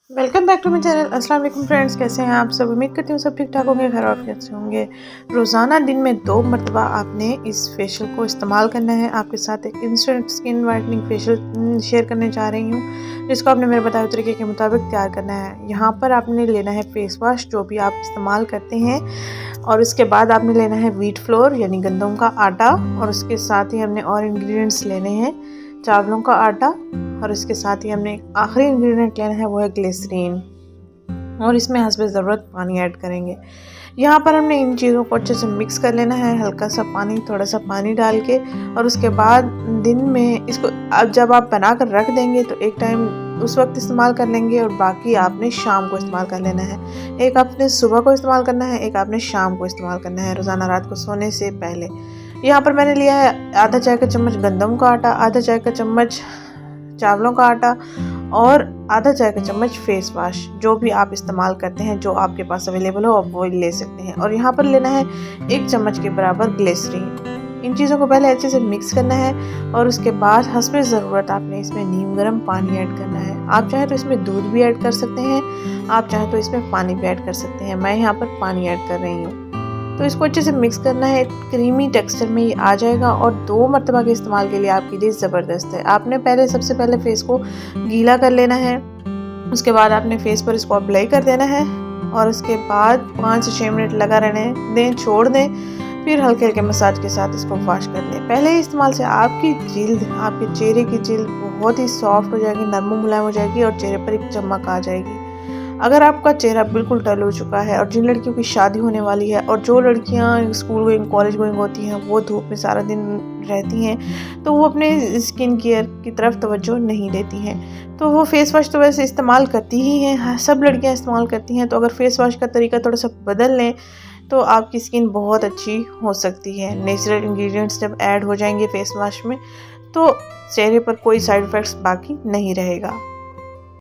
Welcome back to my channel. अस्सलाम वालेकुम friends, कैसे हैं आप सब। उम्मीद करती हूँ सब ठीक ठाक होंगे, घर और कैसे होंगे। रोज़ाना दिन में 2 मरतबा आपने इस फेशियल को इस्तेमाल करना है। आपके साथ एक instant skin whitening facial share करने जा रही हूँ, जिसको आपने मेरे बताए तरीके के मुताबिक तैयार करना है। यहाँ पर आपने लेना है फेस वॉश जो भी आप इस्तेमाल करते हैं, और उसके बाद आपने लेना है व्हीट फ्लोर यानी गंदम का आटा, और उसके साथ ही हमने और इंग्रेडिएंट्स लेने हैं चावलों का आटा, और इसके साथ ही हमने आखिरी इंग्रेडिएंट लेना है वो है ग्लिसरीन, और इसमें हस्बे ज़रूरत पानी ऐड करेंगे। यहाँ पर हमने इन चीज़ों को अच्छे से मिक्स कर लेना है, हल्का सा पानी, थोड़ा सा पानी डाल के। और उसके बाद दिन में इसको अब जब आप बना कर रख देंगे तो एक टाइम उस वक्त इस्तेमाल कर लेंगे, और बाकी आपने शाम को इस्तेमाल कर लेना है। एक आपने सुबह को इस्तेमाल करना है, एक आपने शाम को इस्तेमाल करना है, रोज़ाना रात को सोने से पहले। यहाँ पर मैंने लिया है आधा चाय का चम्मच गंदम का आटा, आधा चाय का चम्मच चावलों का आटा, और आधा चाय का चम्मच फेस वॉश। जो भी आप इस्तेमाल करते हैं, जो आपके पास अवेलेबल हो आप वो ले सकते हैं। और यहाँ पर लेना है 1 चम्मच के बराबर ग्लिसरीन। इन चीज़ों को पहले अच्छे से मिक्स करना है, और उसके बाद हस्बे ज़रूरत आपने इसमें नीम गर्म पानी ऐड करना है। आप चाहें तो इसमें दूध भी ऐड कर सकते हैं, आप चाहें तो इसमें पानी भी ऐड कर सकते हैं। मैं यहाँ पर पानी ऐड कर रही हूँ। तो इसको अच्छे से मिक्स करना है, क्रीमी टेक्सचर में ये आ जाएगा, और 2 मरतबा के इस्तेमाल के लिए आपके लिए ज़बरदस्त है। आपने सबसे पहले फेस को गीला कर लेना है, उसके बाद आपने फेस पर इसको अप्लाई कर देना है, और उसके बाद 5 से 6 मिनट लगा रहने दें, छोड़ दें, फिर हल्के हल्के मसाज के साथ इसको वॉश कर लें। पहले इस्तेमाल से आपकी जिल्द, आपके चेहरे की जिल्द बहुत ही सॉफ्ट हो जाएगी, नरम मुलायम हो जाएगी, और चेहरे पर एक चमक आ जाएगी। अगर आपका चेहरा बिल्कुल डल हो चुका है, और जिन लड़कियों की शादी होने वाली है, और जो लड़कियां स्कूल गोइंग कॉलेज गोइंग होती हैं, वो धूप में सारा दिन रहती हैं, तो वो अपने स्किन केयर की तरफ तवज्जो नहीं देती हैं। तो वो फेस वॉश तो वैसे इस्तेमाल करती ही हैं, हाँ, सब लड़कियां इस्तेमाल करती हैं। तो अगर फेस वॉश का तरीका थोड़ा सा बदल लें तो आपकी स्किन बहुत अच्छी हो सकती है। नेचुरल इंग्रेडिएंट्स जब ऐड हो जाएंगे फेस वॉश में, तो चेहरे पर कोई साइड इफ़ेक्ट्स बाकी नहीं रहेगा।